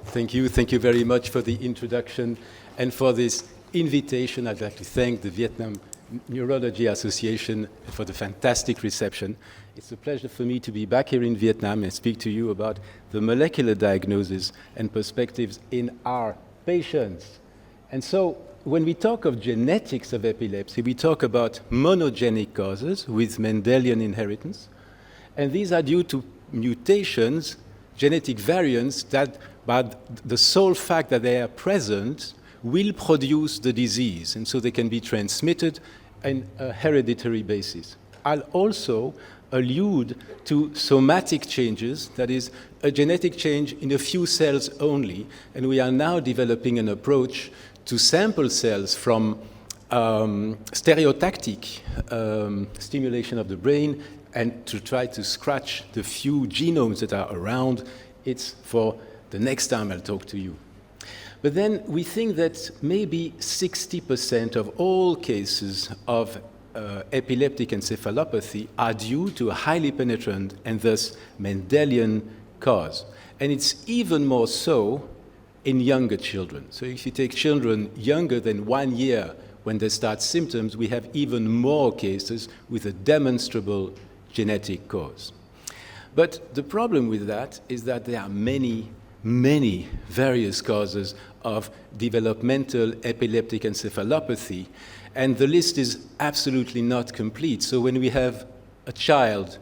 Thank you. Thank you very much for the introduction and for this invitation. I'd like to thank the Vietnam Neurology Association for the fantastic reception. It's a pleasure for me to be back here in Vietnam and speak to you about the molecular diagnosis and perspectives in our patients. And so when we talk of genetics of epilepsy, we talk about monogenic causes with Mendelian inheritance. And these are due to mutations, genetic variants that, by the sole fact that they are present, will produce the disease, and so they can be transmitted on a hereditary basis. I'll also allude to somatic changes, that is, a genetic change in a few cells only, and we are now developing an approach to sample cells from stereotactic stimulation of the brain and to try to scratch the few genomes that are around. It's for the next time I'll talk to you. But then we think that maybe 60% of all cases of epileptic encephalopathy are due to a highly penetrant and thus Mendelian cause. And it's even more so in younger children. So if you take children younger than 1 year when they start symptoms, we have even more cases with a demonstrable genetic cause. But the problem with that is that there are many various causes of developmental epileptic encephalopathy, and the list is absolutely not complete. So when we have a child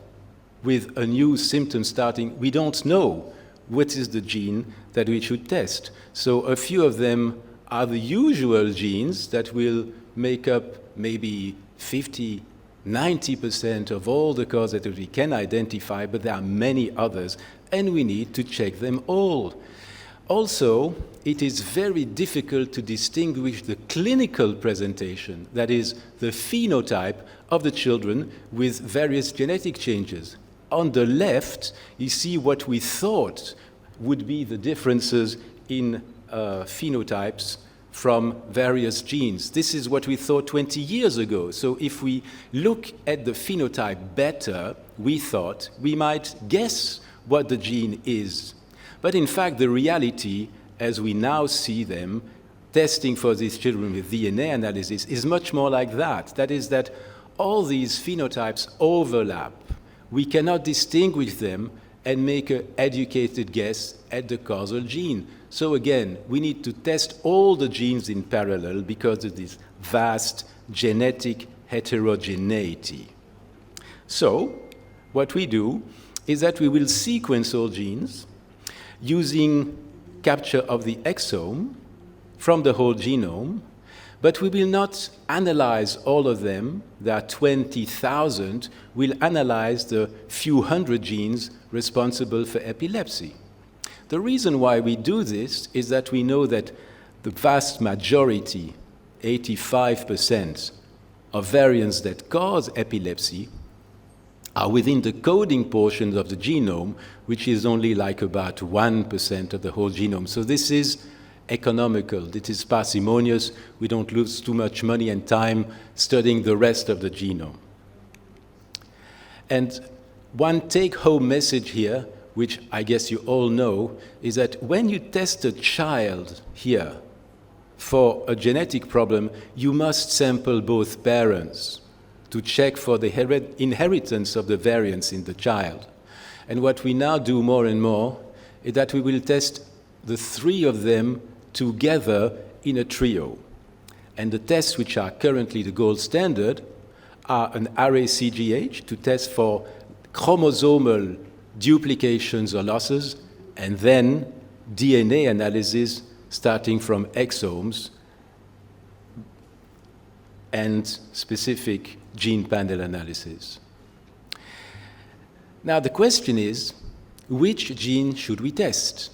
with a new symptom starting, we don't know what is the gene that we should test. So a few of them are the usual genes that will make up maybe 90% of all the causes that we can identify, but there are many others, and we need to check them all. Also, it is very difficult to distinguish the clinical presentation, that is, the phenotype of the children with various genetic changes. On the left, you see what we thought would be the differences in phenotypes from various genes. This is what we thought 20 years ago. So if we look at the phenotype better, we thought we might guess what the gene is. But in fact, the reality, as we now see them, testing for these children with DNA analysis, is much more like that. That is that all these phenotypes overlap. We cannot distinguish them and make an educated guess at the causal gene. So again, we need to test all the genes in parallel because of this vast genetic heterogeneity. So what we do is that we will sequence all genes using capture of the exome from the whole genome, but we will not analyze all of them. There are 20,000. We'll analyze the few hundred genes responsible for epilepsy. The reason why we do this is that we know that the vast majority, 85%, of variants that cause epilepsy are within the coding portions of the genome, which is only like about 1% of the whole genome. So this is economical, it is parsimonious, we don't lose too much money and time studying the rest of the genome. And one take-home message here, which I guess you all know, is that when you test a child here for a genetic problem, you must sample both parents to check for the inheritance of the variants in the child. And what we now do more and more is that we will test the three of them together in a trio. And the tests which are currently the gold standard are an RACGH to test for chromosomal duplications or losses, and then DNA analysis starting from exomes and specific gene panel analysis. Now the question is, which gene should we test?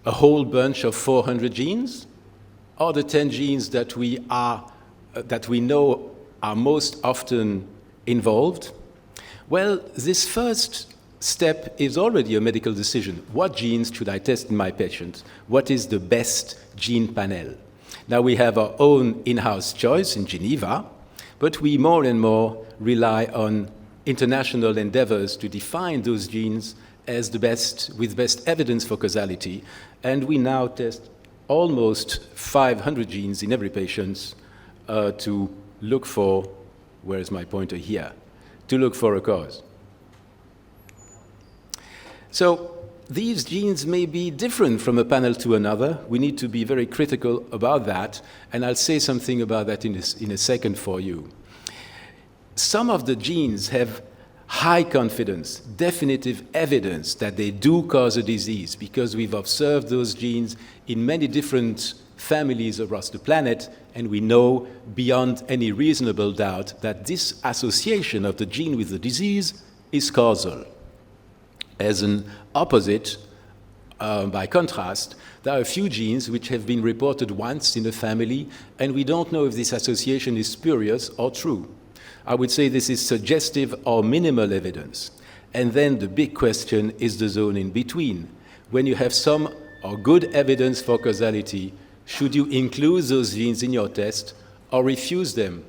A whole bunch of 400 genes, or the 10 genes that we know are most often involved? Well, this first step is already a medical decision. What genes should I test in my patients? What is the best gene panel? Now we have our own in-house choice in Geneva, but we more and more rely on international endeavors to define those genes as with best evidence for causality, and we now test almost 500 genes in every patient to look for, where is my pointer here, to look for a cause. So these genes may be different from a panel to another. We need to be very critical about that, and I'll say something about that in a second for you. Some of the genes have high confidence, definitive evidence that they do cause a disease because we've observed those genes in many different families across the planet, and we know beyond any reasonable doubt that this association of the gene with the disease is causal. As an opposite, by contrast, there are a few genes which have been reported once in a family, and we don't know if this association is spurious or true. I would say this is suggestive or minimal evidence. And then the big question is the zone in between. When you have some or good evidence for causality, should you include those genes in your test or refuse them?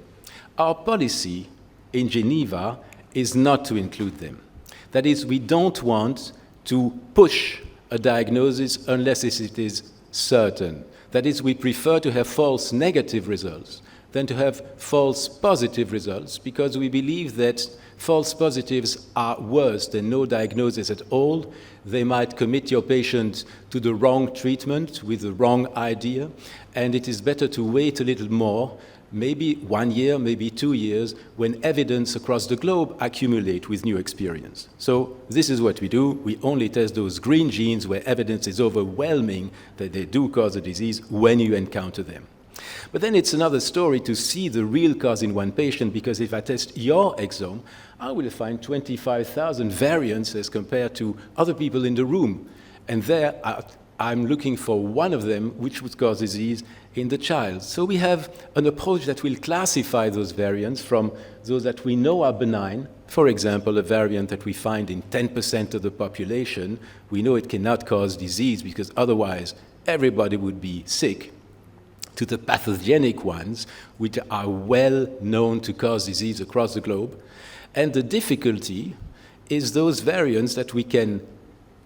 Our policy in Geneva is not to include them. That is, we don't want to push a diagnosis unless it is certain. That is, we prefer to have false negative results than to have false positive results, because we believe that false positives are worse than no diagnosis at all. They might commit your patient to the wrong treatment with the wrong idea, and it is better to wait a little more, maybe 1 year, maybe 2 years, when evidence across the globe accumulate with new experience. So this is what we do. We only test those green genes where evidence is overwhelming that they do cause a disease when you encounter them. But then it's another story to see the real cause in one patient, because if I test your exome, I will find 25,000 variants as compared to other people in the room. And there I'm looking for one of them which would cause disease in the child. So we have an approach that will classify those variants from those that we know are benign. For example, a variant that we find in 10% of the population, we know it cannot cause disease because otherwise everybody would be sick, to the pathogenic ones, which are well known to cause disease across the globe. And the difficulty is those variants that we can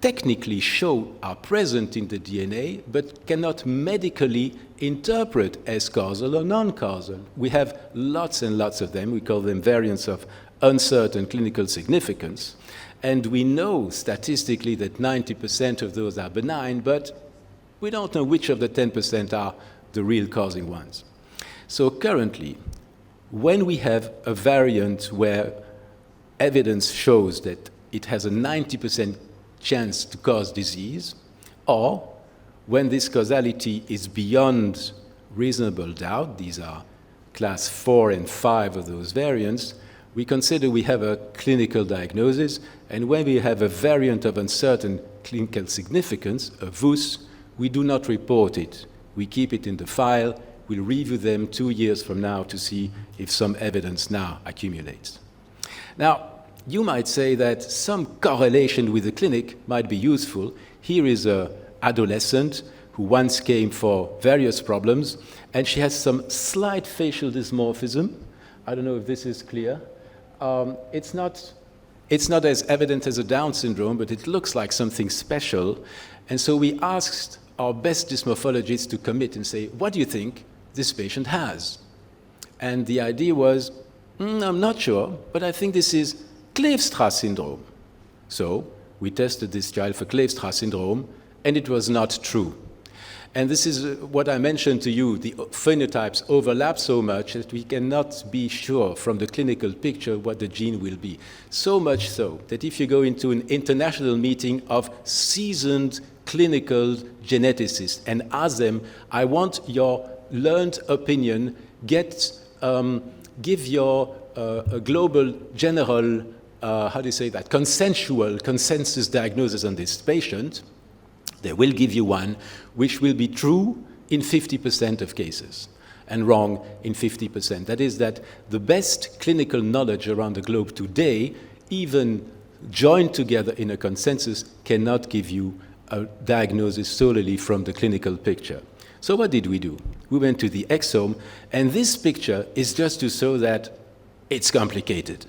technically show are present in the DNA, but cannot medically interpret as causal or non-causal. We have lots and lots of them. We call them variants of uncertain clinical significance. And we know statistically that 90% of those are benign, but we don't know which of the 10% are the real causing ones. So currently, when we have a variant where evidence shows that it has a 90% chance to cause disease, or when this causality is beyond reasonable doubt, these are class 4 and 5 of those variants, we consider we have a clinical diagnosis, and when we have a variant of uncertain clinical significance, a VUS, we do not report it. We keep it in the file. We'll review them 2 years from now to see if some evidence now accumulates. Now, you might say that some correlation with the clinic might be useful. Here is an adolescent who once came for various problems, and she has some slight facial dysmorphism. I don't know if this is clear. It's not as evident as a Down syndrome, but it looks like something special. And so we asked our best dysmorphologists to commit and say, what do you think this patient has? And the idea was, I'm not sure, but I think this is Kleefstra syndrome. So we tested this child for Kleefstra syndrome, and it was not true. And this is what I mentioned to you, the phenotypes overlap so much that we cannot be sure from the clinical picture what the gene will be. So much so that if you go into an international meeting of seasoned clinical geneticists and ask them, I want your learned opinion, give your a global general, consensus diagnosis on this patient, they will give you one which will be true in 50% of cases and wrong in 50%. That is that the best clinical knowledge around the globe today, even joined together in a consensus, cannot give you a diagnosis solely from the clinical picture. So what did we do? We went to the exome, and this picture is just to show that it's complicated.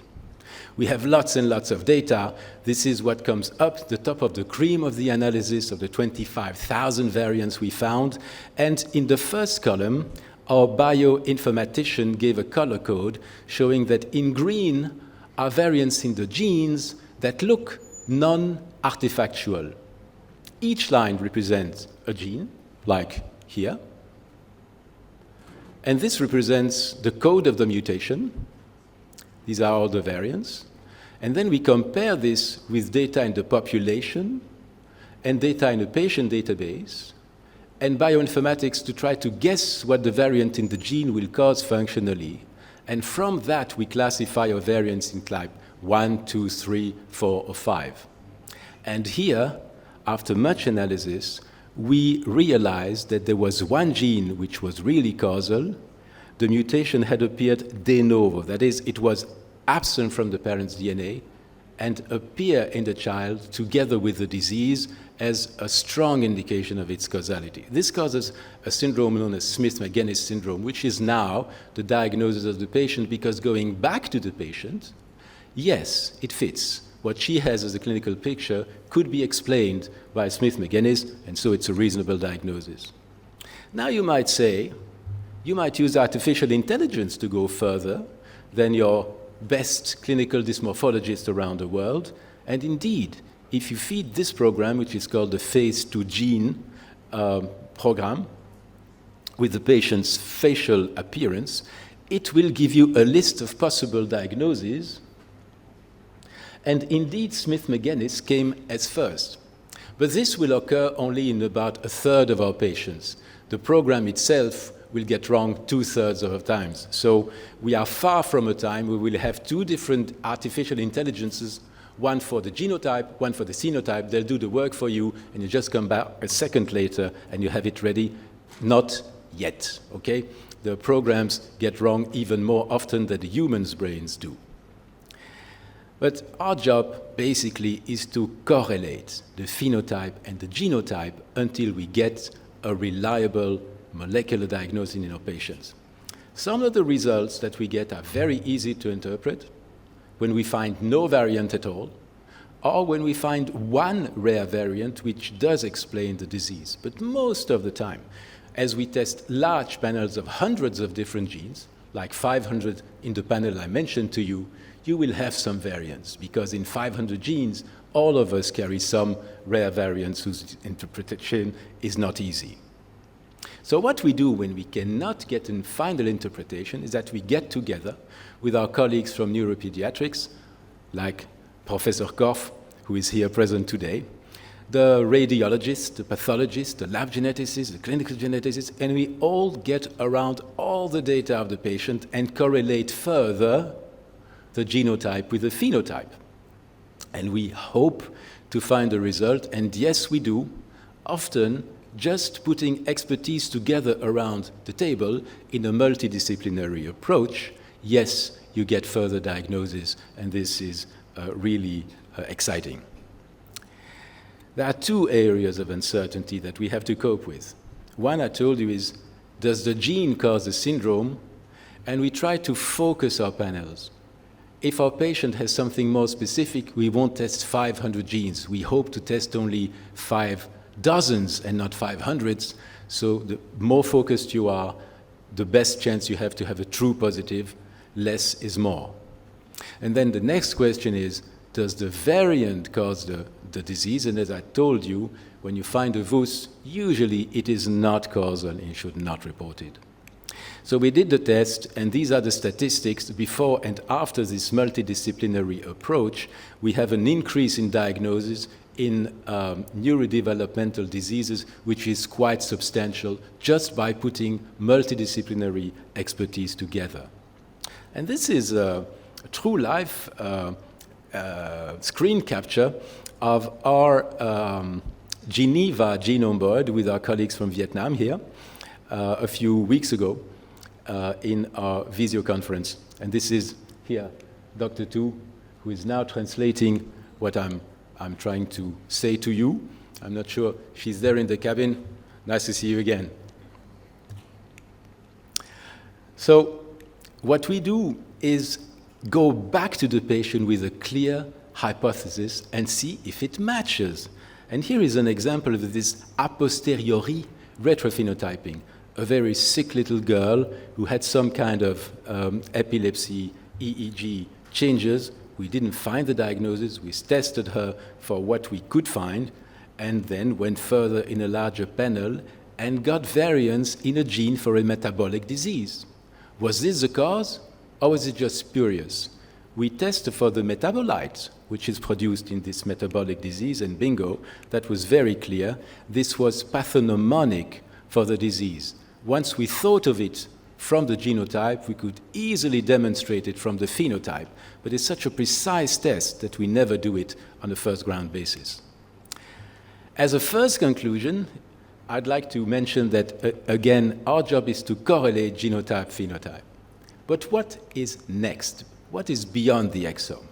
We have lots and lots of data. This is what comes up the top of the cream of the analysis of the 25,000 variants we found. And in the first column, our bioinformatician gave a color code showing that in green are variants in the genes that look non-artifactual. Each line represents a gene, like here. And this represents the code of the mutation. These are all the variants. And then we compare this with data in the population and data in a patient database and bioinformatics to try to guess what the variant in the gene will cause functionally. And from that, we classify our variants in type 1, 2, 3, 4, or 5. And here, after much analysis, we realized that there was one gene which was really causal. The mutation had appeared de novo, that is, it was absent from the parent's DNA and appear in the child together with the disease as a strong indication of its causality. This causes a syndrome known as Smith-Magenis syndrome, which is now the diagnosis of the patient, because going back to the patient, yes, it fits. What she has as a clinical picture could be explained by Smith-Magenis, and so it's a reasonable diagnosis. Now you might say, you might use artificial intelligence to go further than your best clinical dysmorphologists around the world, and indeed, if you feed this program, which is called the Phase 2 Gene program, with the patient's facial appearance, it will give you a list of possible diagnoses. And indeed, Smith-Magenis came as first. But this will occur only in about a third of our patients. The program itself will get wrong 2/3 of the times. So we are far from a time where we'll have two different artificial intelligences, one for the genotype, one for the phenotype. They'll do the work for you, and you just come back a second later and you have it ready. Not yet, okay? The programs get wrong even more often than the humans' brains do. But our job basically is to correlate the phenotype and the genotype until we get a reliable molecular diagnosis in our patients. Some of the results that we get are very easy to interpret when we find no variant at all, or when we find one rare variant which does explain the disease. But most of the time, as we test large panels of hundreds of different genes, like 500 in the panel I mentioned to you, you will have some variants, because in 500 genes, all of us carry some rare variants whose interpretation is not easy. So what we do when we cannot get a final interpretation is that we get together with our colleagues from neuropediatrics, like Professor Koch, who is here present today, the radiologist, the pathologist, the lab geneticist, the clinical geneticist, and we all get around all the data of the patient and correlate further the genotype with the phenotype. And we hope to find a result, and yes, we do, often just putting expertise together around the table in a multidisciplinary approach. Yes, you get further diagnosis, and this is really exciting. There are two areas of uncertainty that we have to cope with. One, I told you, is does the gene cause the syndrome? And we try to focus our panels. If our patient has something more specific, we won't test 500 genes. We hope to test only 5 dozens and not 500s. So the more focused you are, the best chance you have to have a true positive. Less is more. And then the next question is, does the variant cause the disease? And as I told you, when you find a VUS, usually it is not causal and you should not report it. So we did the test, and these are the statistics before and after this multidisciplinary approach. We have an increase in diagnosis in neurodevelopmental diseases, which is quite substantial just by putting multidisciplinary expertise together. And this is a true life screen capture of our Geneva genome board with our colleagues from Vietnam here a few weeks ago in our Visio conference. And this is here, Dr. Tu, who is now translating what I'm trying to say to you. I'm not sure. She's there in the cabin. Nice to see you again. So what we do is go back to the patient with a clear hypothesis and see if it matches. And here is an example of this a posteriori retrophenotyping. A very sick little girl who had some kind of epilepsy, EEG changes. We didn't find the diagnosis. We tested her for what we could find and then went further in a larger panel and got variants in a gene for a metabolic disease. Was this the cause, or was it just spurious? We tested for the metabolite, which is produced in this metabolic disease, and bingo, that was very clear. This was pathognomonic for the disease. Once we thought of it from the genotype, we could easily demonstrate it from the phenotype, but it's such a precise test that we never do it on a first-ground basis. As a first conclusion, I'd like to mention that, again, our job is to correlate genotype-phenotype. But what is next? What is beyond the exome?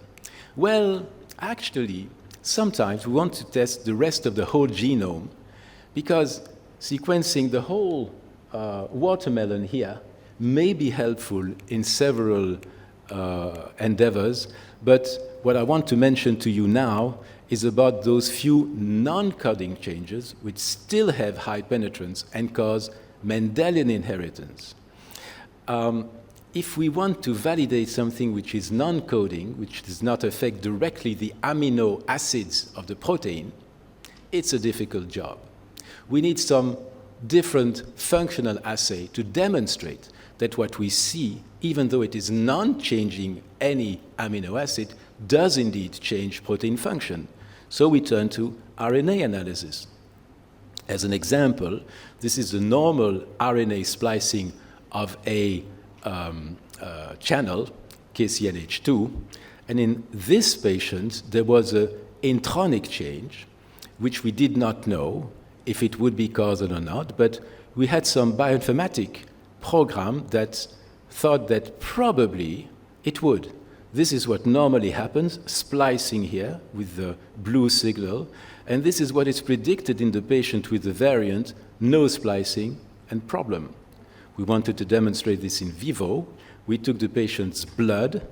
Well, actually, sometimes we want to test the rest of the whole genome because sequencing the whole watermelon here may be helpful in several endeavors, but what I want to mention to you now is about those few non-coding changes which still have high penetrance and cause Mendelian inheritance. If we want to validate something which is non-coding, which does not affect directly the amino acids of the protein, it's a difficult job. We need some different functional assay to demonstrate that what we see, even though it is non-changing any amino acid, does indeed change protein function. So we turn to RNA analysis. As an example, this is the normal RNA splicing of a channel, KCNH2, and in this patient there was an intronic change, which we did not know if it would be causal or not, but we had some bioinformatic program that thought that probably it would. This is what normally happens, splicing here with the blue signal, and this is what is predicted in the patient with the variant, no splicing and problem. We wanted to demonstrate this in vivo. We took the patient's blood,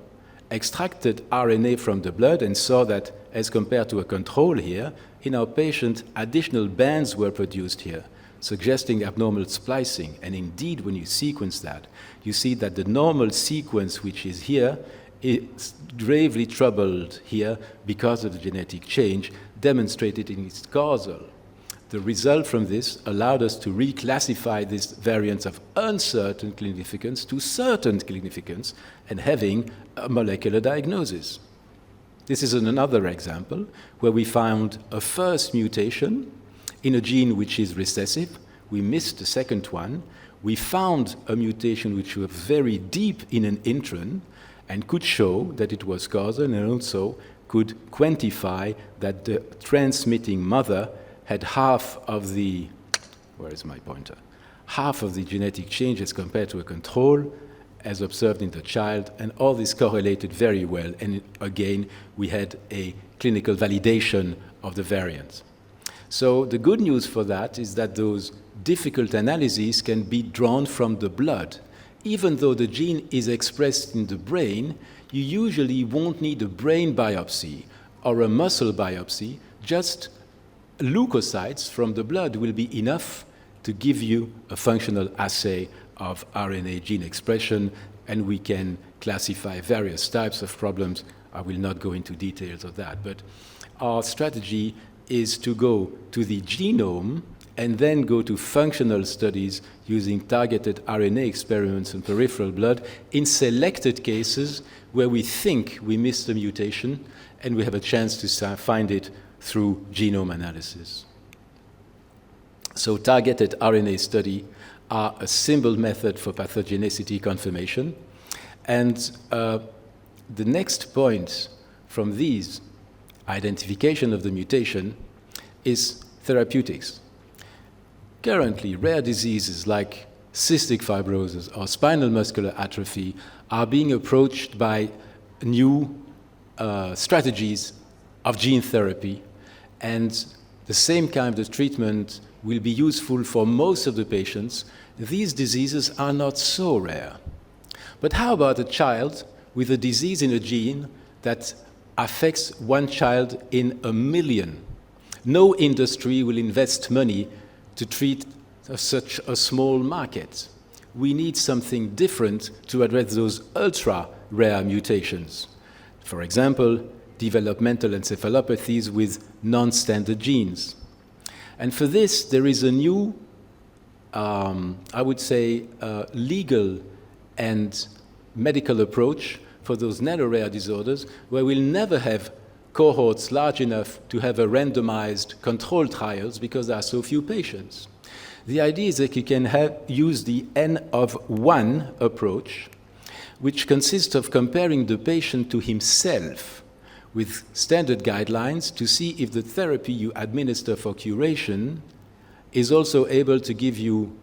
extracted RNA from the blood, and saw that as compared to a control here, in our patient, additional bands were produced here, suggesting abnormal splicing. And indeed, when you sequence that, you see that the normal sequence, which is here, is gravely troubled here because of the genetic change demonstrated in its causal. The result from this allowed us to reclassify these variants of uncertain significance to certain significance and having a molecular diagnosis. This is another example where we found a first mutation in a gene which is recessive. We missed the second one. We found a mutation which was very deep in an intron and could show that it was causal and also could quantify that the transmitting mother had half of the, where is my pointer? Half of the genetic change as compared to a control as observed in the child, and all this correlated very well. And again, we had a clinical validation of the variant. So the good news for that is that those difficult analyses can be drawn from the blood. Even though the gene is expressed in the brain, you usually won't need a brain biopsy or a muscle biopsy. Just leukocytes from the blood will be enough to give you a functional assay of RNA gene expression, and we can classify various types of problems. I will not go into details of that, but our strategy is to go to the genome and then go to functional studies using targeted RNA experiments in peripheral blood in selected cases where we think we missed a mutation and we have a chance to find it through genome analysis. So targeted RNA study are a simple method for pathogenicity confirmation. And the next point from these, identification of the mutation, is therapeutics. Currently, rare diseases like cystic fibrosis or spinal muscular atrophy are being approached by new strategies of gene therapy, and the same kind of treatment will be useful for most of the patients. These diseases are not so rare. But how about a child with a disease in a gene that affects one child in a million. No industry will invest money to treat such a small market. We need something different to address those ultra-rare mutations. For example, developmental encephalopathies with non-standard genes. And for this, there is a new, I would say, legal and medical approach for those nano-rare disorders, where we'll never have cohorts large enough to have a randomized controlled trials because there are so few patients. The idea is that you can use the N of 1 approach, which consists of comparing the patient to himself with standard guidelines to see if the therapy you administer for curation is also able to give you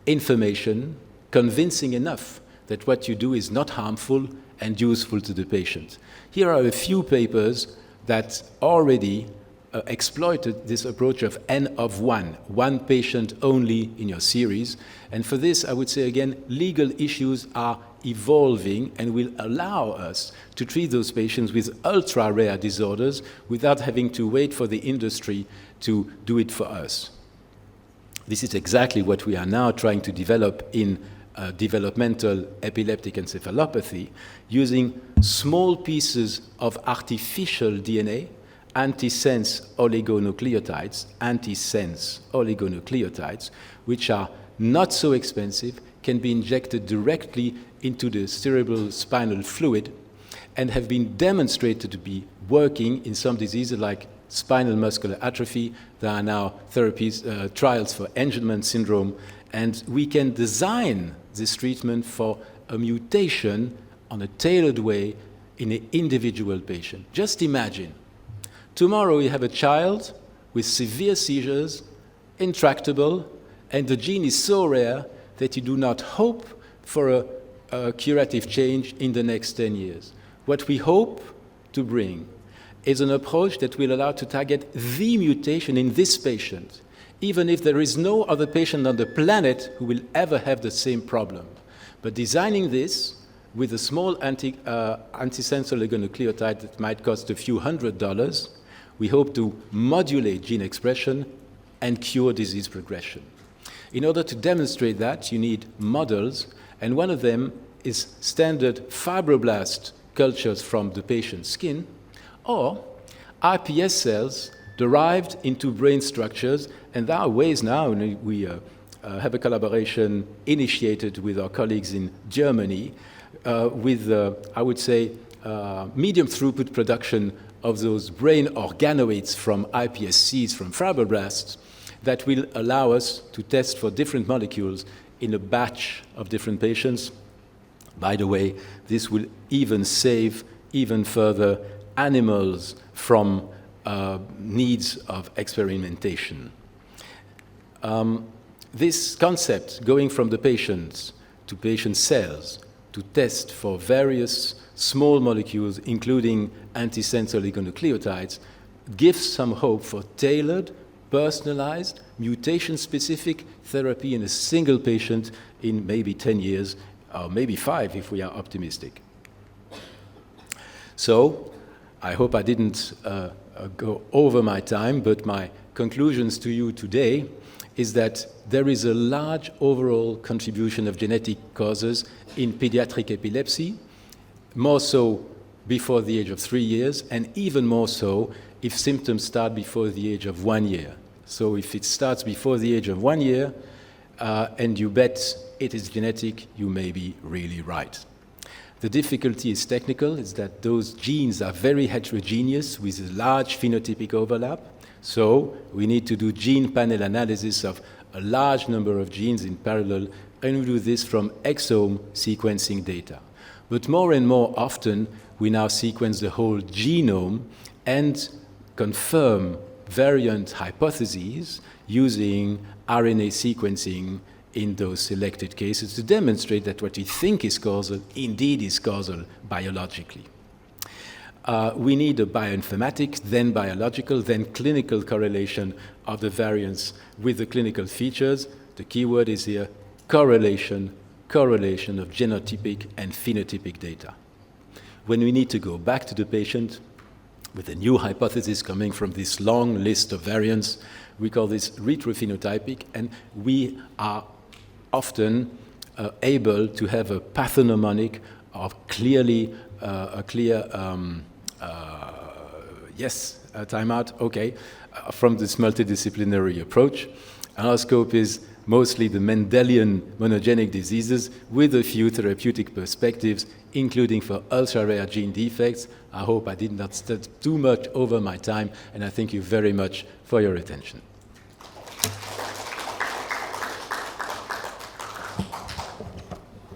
information convincing enough that what you do is not harmful and useful to the patient. Here are a few papers that already exploited this approach of N of 1 patient only in your series. And for this, I would say again, legal issues are evolving and will allow us to treat those patients with ultra-rare disorders without having to wait for the industry to do it for us. This is exactly what we are now trying to develop in developmental epileptic encephalopathy, using small pieces of artificial DNA, antisense oligonucleotides, which are not so expensive, can be injected directly into the cerebral spinal fluid and have been demonstrated to be working in some diseases like spinal muscular atrophy. There are now therapies, trials for Angelman syndrome, and we can design this treatment for a mutation on a tailored way in an individual patient. Just imagine, tomorrow you have a child with severe seizures, intractable, and the gene is so rare that you do not hope for a curative change in the next 10 years. What we hope to bring is an approach that will allow to target the mutation in this patient, even if there is no other patient on the planet who will ever have the same problem. But designing this with a small antisense oligonucleotide that might cost a few $100s, we hope to modulate gene expression and cure disease progression. In order to demonstrate that, you need models, and one of them is standard fibroblast cultures from the patient's skin, or iPS cells derived into brain structures. And there are ways now, and we have a collaboration initiated with our colleagues in Germany with, I would say, medium throughput production of those brain organoids from iPSCs, from fibroblasts, that will allow us to test for different molecules in a batch of different patients. By the way, this will even save even further animals from needs of experimentation. This concept, going from the patients to patient cells to test for various small molecules, including antisense oligonucleotides, gives some hope for tailored, personalized, mutation-specific therapy in a single patient in maybe 10 years, or maybe 5 if we are optimistic. So, I hope I didn't go over my time, but my conclusions to you today is that there is a large overall contribution of genetic causes in pediatric epilepsy, more so before the age of 3 years, and even more so if symptoms start before the age of 1 year. So if it starts before the age of 1 year, and you bet it is genetic, you may be really right. The difficulty is technical, is that those genes are very heterogeneous with a large phenotypic overlap. So we need to do gene panel analysis of a large number of genes in parallel, and we do this from exome sequencing data. But more and more often, we now sequence the whole genome and confirm variant hypotheses using RNA sequencing in those selected cases to demonstrate that what we think is causal indeed is causal biologically. We need a bioinformatic, then biological, then clinical correlation of the variants with the clinical features. The key word is here correlation of genotypic and phenotypic data. when we need to go back to the patient with a new hypothesis coming from this long list of variants. We call this retrophenotypic, and we are often able to have a pathognomonic or clearly a clear timeout, okay, from this multidisciplinary approach. Our scope is mostly the Mendelian monogenic diseases with a few therapeutic perspectives, including for ultra-rare gene defects. I hope I did not step too much over my time, and I thank you very much for your attention.